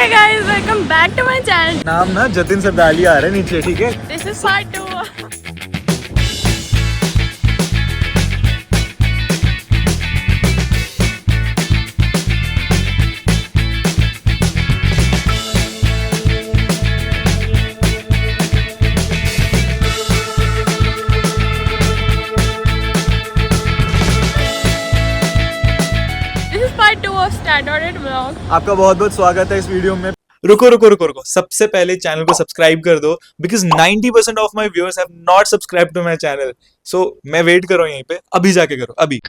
Hey guys, welcome back to my channel. नाम ना जतिन सरदाली आ रहा है नीचे, ठीक है? This is part 2. This is part 2 of Started vlog. आपका बहुत बहुत स्वागत है इस वीडियो में। रुको सबसे पहले चैनल को सब्सक्राइब कर दो because 90% of my viewers have not subscribe to my channel. So मैं वेट कर रहा हूँ यहीं पे, अभी जाके करो अभी।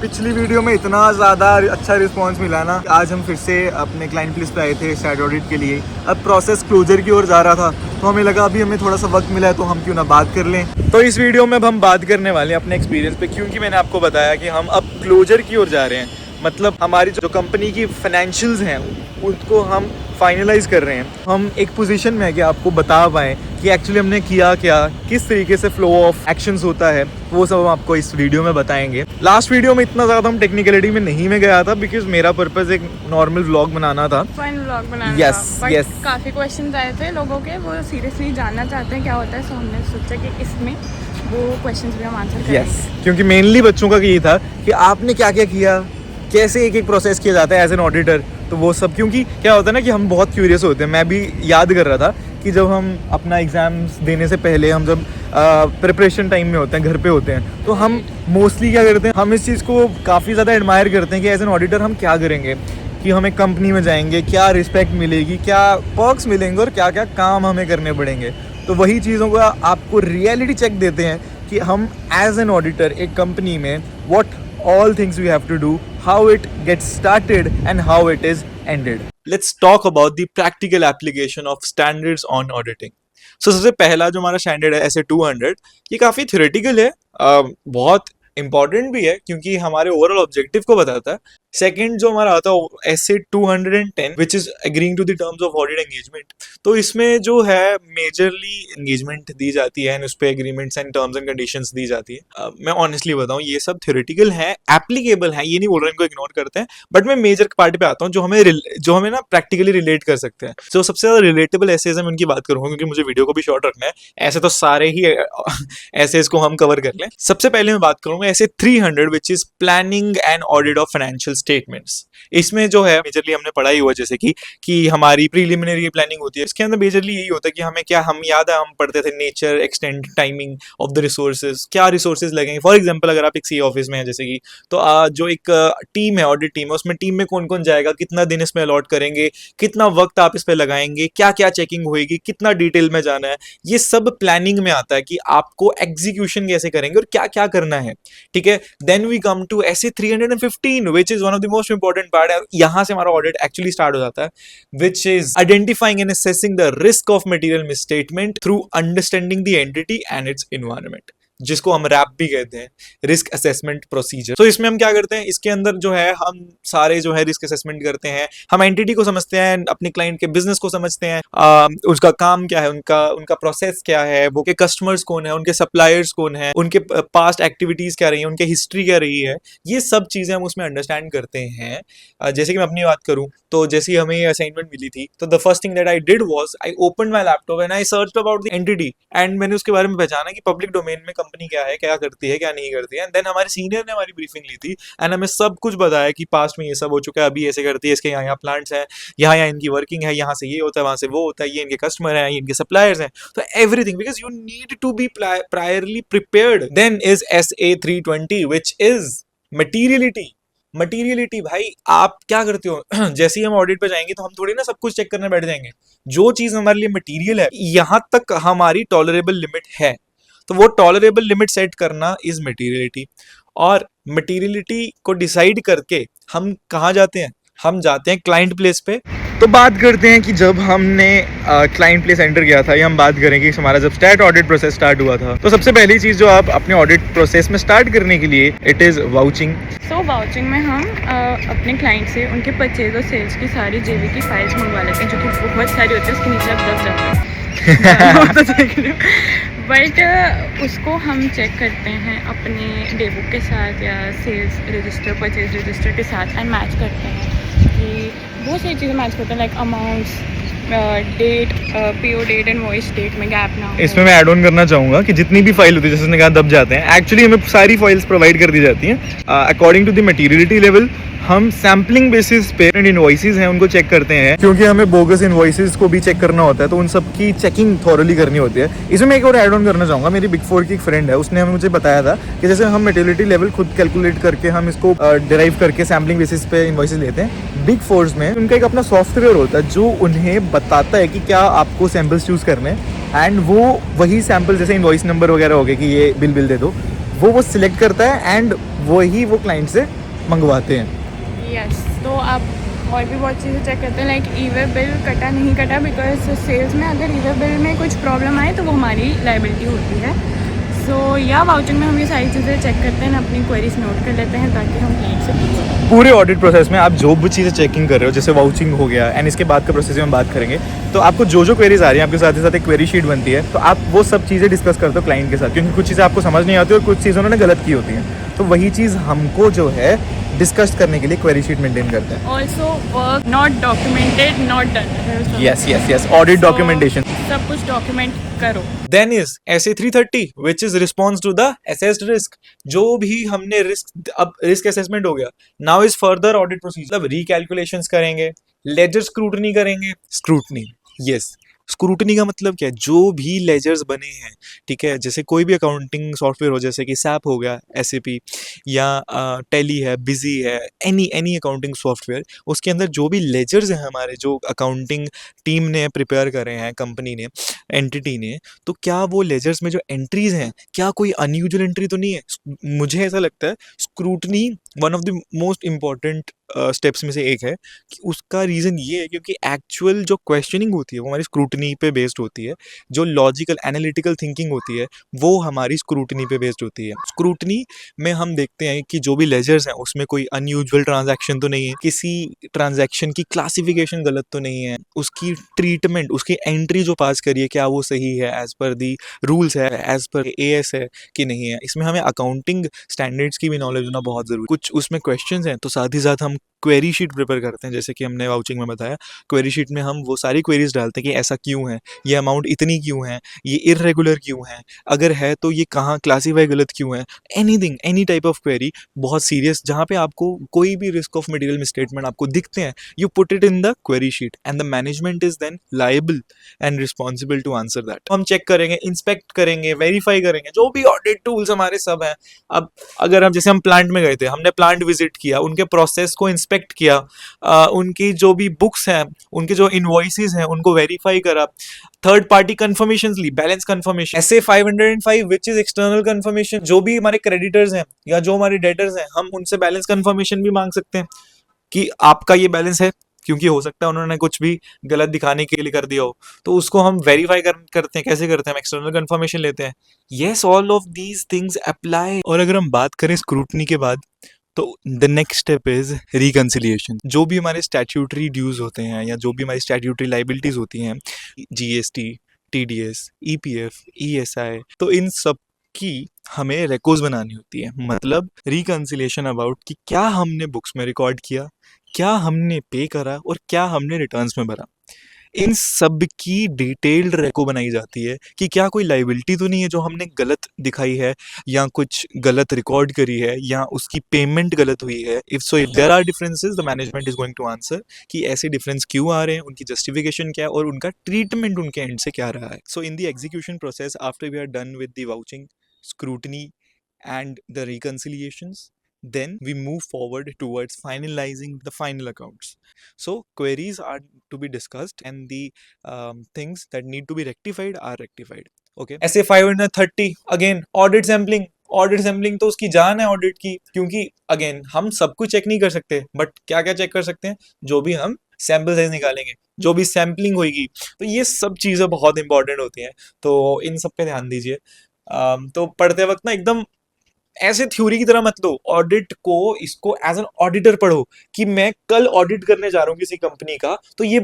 पिछली वीडियो में इतना ज़्यादा अच्छा रिस्पांस मिला ना, आज हम फिर से अपने क्लाइंट प्लेस पे आए थे स्टार्ट ऑडिट के लिए। अब प्रोसेस क्लोजर की ओर जा रहा था तो हमें लगा अभी हमें थोड़ा सा वक्त मिला है तो हम क्यों ना बात कर लें। तो इस वीडियो में अब हम बात करने वाले हैं अपने एक्सपीरियंस पे, क्योंकि मैंने आपको बताया कि हम अब क्लोजर की ओर जा रहे हैं। मतलब हमारी जो कंपनी की फाइनेंशियल्स हैं उनको हम फाइनलाइज कर रहे हैं। हम एक पोजीशन में है कि आपको बता पाएँ कि एक्चुअली हमने किया क्या, किस तरीके से फ्लो ऑफ एक्शंस होता है, वो सब हम आपको इस वीडियो में बताएंगे। लास्ट वीडियो में इतना ज़्यादा हम टेक्निकलिटी में नहीं में गया था बिकॉज मेरा पर्पस एक नॉर्मल व्लॉग बनाना था। फन व्लॉग बनाना Yes, था। yes. काफ़ी क्वेश्चंस आए थे लोगों के, वो सीरियसली जानना चाहते हैं क्या होता है, सो हमने सोचा कि इसमें वो क्वेश्चंस भी हम आंसर करेंगे। यस, क्योंकि मेनली बच्चों का ये था कि आपने क्या क्या किया, कैसे एक एक प्रोसेस किया जाता है एज एन ऑडिटर। तो वो सब, क्योंकि क्या होता है ना कि हम बहुत क्यूरियस होते हैं। मैं भी याद कर रहा था कि जब हम अपना एग्ज़ाम्स देने से पहले, हम जब प्रिपरेशन टाइम में होते हैं, घर पे होते हैं, तो हम मोस्टली क्या करते हैं, हम इस चीज़ को काफ़ी ज़्यादा एडमायर करते हैं कि एज एन ऑडिटर हम क्या करेंगे, कि हमें कंपनी में जाएंगे, क्या रिस्पेक्ट मिलेगी, क्या पर्क्स मिलेंगे और क्या क्या काम हमें करने पड़ेंगे। तो वही चीज़ों को आपको रियलिटी चेक देते हैं कि हम एज एन ऑडिटर एक कंपनी में what all things we have to do, how it gets started and how it is ended. Let's talk about the practical application of standards on auditing. So सबसे पहला जो हमारा standard है ऐसे 200, ये काफ़ी थ्योरेटिकल है, बहुत इंपॉर्टेंट भी है क्योंकि हमारे ओवरऑल ऑब्जेक्टिव को बताता है। सेकंड जो हमारा आता है ऐसे 210 which is agreeing to the terms of audit engagement. तो इसमें जो है मेजरली एंगेजमेंट दी जाती है एंड उस पर agreements and terms and conditions दी जाती है। मैं ऑनेस्टली बताऊं ये सब थ्योरेटिकल है, एप्लीकेबल है, ये नहीं बोल रहा इनको इग्नोर करते हैं, बट मैं मेजर पार्ट पे आता हूँ जो हमें ना प्रैक्टिकली रिलेट कर सकते हैं। तो सबसे ज्यादा रिलेटेबल एसेज मैं उनकी बात करूंगा क्योंकि मुझे वीडियो को भी शॉर्ट रखना है। ऐसे तो सारे ही एसेज को हम कवर कर लें। सबसे पहले मैं बात करूंगा ऐसे 300 which is planning and audit of financial statements. इसमें जो है मेजरली हमने पढ़ा ही हुआ जैसे कि हमारी प्रीलिमिनरी प्लानिंग होती है, इसके अंदर मेजरली यही होता है कि हमें क्या, हम याद है हम पढ़ते थे nature, extent, timing of the resources, क्या रिसोर्सेज लगेंगे। फॉर एग्जांपल अगर आप एक सी ऑफिस में है जैसे कि, तो जो एक टीम है, ऑडिट टीम है, उसमें टीम में कौन कौन जाएगा, कितना दिन इसमें अलॉट करेंगे, कितना वक्त आप इस पर लगाएंगे, क्या क्या चेकिंग होगी, कितना डिटेल में जाना है, ये सब प्लानिंग में आता है कि आपको एग्जीक्यूशन कैसे करेंगे और क्या क्या करना है। ठीक है, देन वी कम टू ऐसे 315 which is one of the most important part है। यहां से हमारा ऑडिट एक्चुअली स्टार्ट हो जाता है, which is identifying and assessing the risk of material misstatement through understanding the entity and it's environment, जिसको हम रैप भी कहते हैं, रिस्क असेसमेंट प्रोसीजर। तो इसमें हम क्या करते हैं, इसके अंदर जो है हम सारे जो है रिस्क असेसमेंट करते हैं, हम एंटिटी को समझते हैं, अपने क्लाइंट के बिजनेस को समझते हैं, उसका काम क्या है, उनका प्रोसेस क्या है, वो के कस्टमर्स कौन है, उनके सप्लायर्स कौन है, उनके पास्ट एक्टिविटीज क्या रही है, उनकी हिस्ट्री क्या रही है, ये सब चीजें हम उसमें अंडरस्टैंड करते हैं। जैसे कि मैं अपनी बात करूं तो जैसे ही हमें असाइनमेंट मिली थी तो the first thing that I did was I opened my laptop and I searched about the entity and मैंने उसके बारे में पहचाना कि पब्लिक डोमेन में कंपनी क्या है, क्या करती है, क्या नहीं करती है। एंड देन हमारे सीनियर ने हमारी ब्रीफिंग ली थी एंड हमें सब कुछ बताया कि पास्ट में ये सब हो चुका है, अभी ऐसे करती है, इसके यहाँ प्लांट्स हैं, यहाँ इनकी वर्किंग है, यहाँ से ये होता है, वहां से वो होता है, ये इनके कस्टमर हैं, ये इनके सप्लायर्स हैं। तो everything, because you need to be priorly prepared. Then is SA 320 which is materiality. भाई आप क्या करते हो जैसे ही हम ऑडिट पे जाएंगे तो हम थोड़ी ना सब कुछ चेक करने बैठ जाएंगे। जो चीज हमारे लिए मटीरियल है, यहां तक हमारी टॉलरेबल लिमिट है, तो वो टॉलरेबल लिमिट सेट करना इज मटीरियलिटी। और मटीरियलिटी को डिसाइड करके हम कहाँ जाते हैं, हम जाते हैं क्लाइंट प्लेस पे। तो बात करते हैं कि जब हमने क्लाइंट प्लेस एंटर किया था, या हम बात करें कि हमारा जब स्टार्ट ऑडिट प्रोसेस स्टार्ट हुआ था, तो सबसे पहली चीज़ जो आप अपने ऑडिट प्रोसेस में स्टार्ट करने के लिए, it is vouching. So vouching में हम अपने क्लाइंट से उनके परचेज और सेल्स की सारी JV की फाइल्स मंगवा लेते हैं, जो कि बहुत सारी होती है, उसके नीचे आप दब जाते हैं बट उसको हम चेक करते हैं अपने डे बुक के साथ या सेल्स रजिस्टर, परचेज रजिस्टर के साथ एंड मैच करते हैं कि बहुत सारी चीज़ें मैच करते हैं, like amounts, date, PO date invoice date में गैप ना हो। इसमें मैं ऐड ऑन करना चाहूँगा कि जितनी भी फाइल होती है, जैसे उसने कहा दब जाते हैं, एक्चुअली हमें सारी फाइल्स प्रोवाइड कर दी जाती हैं according to the materiality level. हम सैम्पलिंग बेसिस पे इनवॉइसेस हैं उनको चेक करते हैं, क्योंकि हमें बोगस इनवॉइसेस को भी चेक करना होता है, तो उन सब की चेकिंग थॉरली करनी होती है। इसमें मैं एक और ऐड ऑन करना चाहूँगा, मेरी बिग फोर की एक फ्रेंड है, उसने हमें मुझे बताया था कि जैसे हम मटेरियलिटी लेवल खुद कैलकुलेट करके हम इसको डिराइव करके सैम्पलिंग बेसिस पे इनवॉइसेस लेते हैं। बिग फोर्स में उनका एक अपना सॉफ्टवेयर होता है जो उन्हें बताता है कि क्या आपको सैम्पल्स चूज़ करने हैं, एंड वो वही सैम्पल, जैसे इनवॉइस नंबर वगैरह हो गए कि ये बिल दे दो, वो सिलेक्ट करता है एंड वही वो क्लाइंट से मंगवाते हैं। यस, तो आप और भी बहुत चीज़ें चेक करते हैं, लाइक ई वे बिल कटा नहीं कटा, बिकॉज सेल्स में अगर ई वे बिल में कुछ प्रॉब्लम आए तो वो हमारी लाइबिलिटी होती है। सो या वाउचिंग में हम ये सारी चीज़ें चेक करते हैं, अपनी क्वेरीज नोट कर लेते हैं ताकि हम क्लाइंट से पूछ सकें। पूरे ऑडिट प्रोसेस में आप जो भी चीज़ें चेकिंग कर रहे हो, जैसे वाउचिंग हो गया, एंड इसके बाद का प्रोसेस में हम बात करेंगे, तो आपको जो जो क्वेरीज आ रही हैं आपके साथ ही साथ एक क्वेरी शीट बनती है, तो आप वो सब चीज़ें डिस्कस करते हो क्लाइंट के साथ, क्योंकि कुछ चीज़ें आपको समझ नहीं आती और कुछ चीज़ें उन्होंने गलत की होती हैं, तो वही चीज़ हमको जो है डिस्कस करने के लिए क्वेरी शीट मेंटेन करते हैं। Also work not documented not done. Yes, audit documentation. सब कुछ डॉक्यूमेंट करो। Then is SA 330 which is response to the assessed risk. जो भी हमने रिस्क, अब रिस्क असेसमेंट हो गया, now is further audit procedure, मतलब रिकैलकुलेशंस करेंगे, लेजर स्क्रूटनी करेंगे। स्क्रूटनी, यस, स्क्रूटनी का मतलब क्या है? जो भी लेजर्स बने हैं, ठीक है, जैसे कोई भी अकाउंटिंग सॉफ्टवेयर हो, जैसे कि SAP हो गया, SAP, या टैली है, बिजी है, एनी अकाउंटिंग सॉफ्टवेयर, उसके अंदर जो भी लेजर्स हैं हमारे, जो अकाउंटिंग टीम ने प्रिपेयर करे हैं, कंपनी ने, एंटिटी ने, तो क्या वो लेजर्स में जो एंट्रीज हैं, क्या कोई अनयूजुअल एंट्री तो नहीं है? मुझे ऐसा लगता है scrutiny one of the most important steps में से एक है, कि उसका रीज़न ये है क्योंकि एक्चुअल जो क्वेश्चनिंग होती है वो हमारी स्क्रूटनी पे बेस्ड होती है, जो लॉजिकल एनालिटिकल थिंकिंग होती है वो हमारी स्क्रूटनी पे बेस्ड होती है। स्क्रूटनी में हम देखते हैं कि जो भी लेजर्स हैं उसमें कोई अनयूजुअल ट्रांजैक्शन तो नहीं है, किसी ट्रांजैक्शन की क्लासिफिकेशन गलत तो नहीं है, उसकी ट्रीटमेंट, उसकी एंट्री जो पास करी है क्या वो सही है, एज पर दी रूल्स है, एज पर AS है कि नहीं है। इसमें हमें अकाउंटिंग स्टैंडर्ड्स की भी नॉलेज होना बहुत ज़रूरी। कुछ उसमें क्वेश्चंस हैं तो साथ ही साथ हम क्वेरी शीट प्रिपेयर करते हैं, जैसे कि हमने वाउचिंग में बताया, क्वेरी शीट में हम वो सारी क्वेरीज डालते हैं कि ऐसा क्यों है, ये अमाउंट इतनी क्यों है, ये इररेगुलर क्यों है, अगर है तो ये कहाँ क्लासीफाई गलत क्यों है, anything, any type of query, बहुत सीरियस, जहाँ पे आपको कोई भी रिस्क ऑफ मटेरियल मिसस्टेटमेंट आपको दिखते हैं, you put it in the query sheet and the management is then liable and responsible to answer that. हम चेक करेंगे, इंस्पेक्ट करेंगे, वेरीफाई करेंगे, जो भी ऑडिट टूल्स हमारे सब हैं। अब अगर हम, जैसे हम प्लांट में गए थे, हमने प्लांट विजिट किया, उनके प्रोसेस को इंस्पेक्ट किया, उनकी जो भी बुक्स हैं, उनके जो इनवॉइसेस हैं उनको वेरीफाई करा, थर्ड पार्टी कंफर्मेशंस ली, balance confirmation, SA 505 which is external confirmation, जो भी हमारे क्रेडिटर्स हैं या जो हमारे डेटर्स हैं, हम उनसे बैलेंस कंफर्मेशन भी मांग सकते हैं कि आपका ये बैलेंस है, क्योंकि हो सकता है उन्होंने कुछ भी गलत दिखाने के लिए कर दिया हो, तो उसको हम वेरीफाई करते हैं। कैसे करते हैं? हम एक्सटर्नल कंफर्मेशन लेते हैं। Yes, all of these things apply. और अगर हम बात करें स्क्रूटनी के बाद, तो the next step is reconciliation. जो भी हमारे स्टैट्यूटरी ड्यूज होते हैं या जो भी हमारी स्टैट्यूटरी लाइबिलिटीज होती हैं, GST, TDS, EPF, ESI, तो इन सब की हमें रिकॉर्ड्स बनानी होती है, मतलब रिकंसिलिएशन अबाउट कि क्या हमने बुक्स में रिकॉर्ड किया, क्या हमने पे करा और क्या हमने रिटर्न्स में भरा। इन सब की डिटेल्ड रेको बनाई जाती है कि क्या कोई लाइबिलिटी तो नहीं है जो हमने गलत दिखाई है, या कुछ गलत रिकॉर्ड करी है, या उसकी पेमेंट गलत हुई है। If there are differences, the management is going to answer कि ऐसे डिफरेंस क्यों आ रहे हैं, उनकी जस्टिफिकेशन क्या है और उनका ट्रीटमेंट उनके एंड से क्या रहा है। So in the execution process, after we are done with the vouching, scrutiny and the reconciliations, then we move forward towards finalizing the final accounts. So queries are to be discussed and the things that need to be rectified are rectified. Okay, SA 530 again, audit sampling। Audit sampling तो उसकी जान है audit की, क्योंकि again हम सब कुछ check नहीं कर सकते, बट क्या क्या चेक कर सकते हैं? जो भी हम सैंपल साइज निकालेंगे, जो भी सैम्पलिंग होगी, तो ये सब चीज़ें बहुत इंपॉर्टेंट होती हैं, तो इन सब पे ध्यान दीजिए। तो पढ़ते वक्त ना एकदम ऐसे थ्योरी की तरह मत लो ऑडिट को, इसको एज एन ऑडिटर पढ़ो कि मैं कल ऑडिट करने जा रहा हूँ किसी कंपनी का, तो ये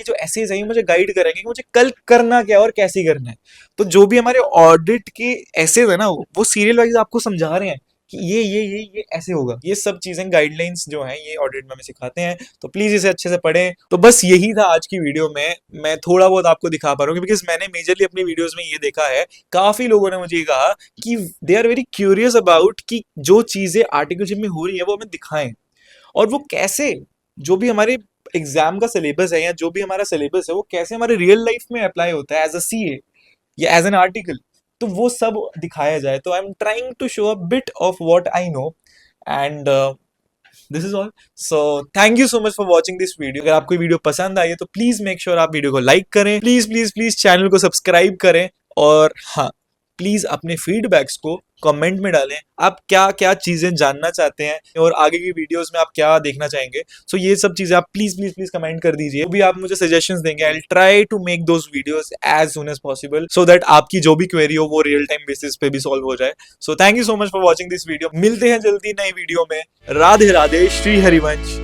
जो एसेज है मुझे गाइड करेंगे कि मुझे कल करना क्या और कैसे करना है। तो जो भी हमारे ऑडिट के एसेज है ना, वो सीरियल वाइज आपको समझा रहे हैं कि ये ऐसे होगा। ये सब चीजें गाइडलाइंस जो हैं ये ऑडिट में हमें सिखाते हैं, तो प्लीज इसे अच्छे से पढ़ें। तो बस यही था आज की वीडियो में, मैं थोड़ा बहुत आपको दिखा पा रहा हूँ बिकॉज मैंने मेजरली अपनी वीडियोस में ये देखा है, काफी लोगों ने मुझे ये कहा कि they are very curious about कि जो चीजें आर्टिकलशिप में हो रही है वो हमें दिखाएं, और वो कैसे, जो भी हमारे एग्जाम का सिलेबस है या जो भी हमारा सिलेबस है वो कैसे हमारे रियल लाइफ में अप्लाई होता है एज अ सीए या एज एन आर्टिकल, तो वो सब दिखाया जाए। तो I am trying to show a bit of what I know, and this is all. So thank you so much for watching this video. अगर आपको वीडियो पसंद आई है तो प्लीज मेक श्योर आप वीडियो को लाइक करें, प्लीज प्लीज प्लीज चैनल को सब्सक्राइब करें, और हाँ, प्लीज अपने फीडबैक्स को कमेंट में डालें, आप क्या क्या चीजें जानना चाहते हैं और आगे की वीडियोस में आप क्या देखना चाहेंगे। सो ये सब चीजें आप प्लीज प्लीज प्लीज कमेंट कर दीजिए, भी आप मुझे सजेशंस देंगे, I will try to make those videos as soon as possible, so that आपकी जो भी क्वेरी हो वो रियल टाइम बेसिस पे भी सॉल्व हो जाए। सो thank you so much for watching this video, मिलते हैं जल्दी नई वीडियो में। राधे राधे, श्री हरिवंश।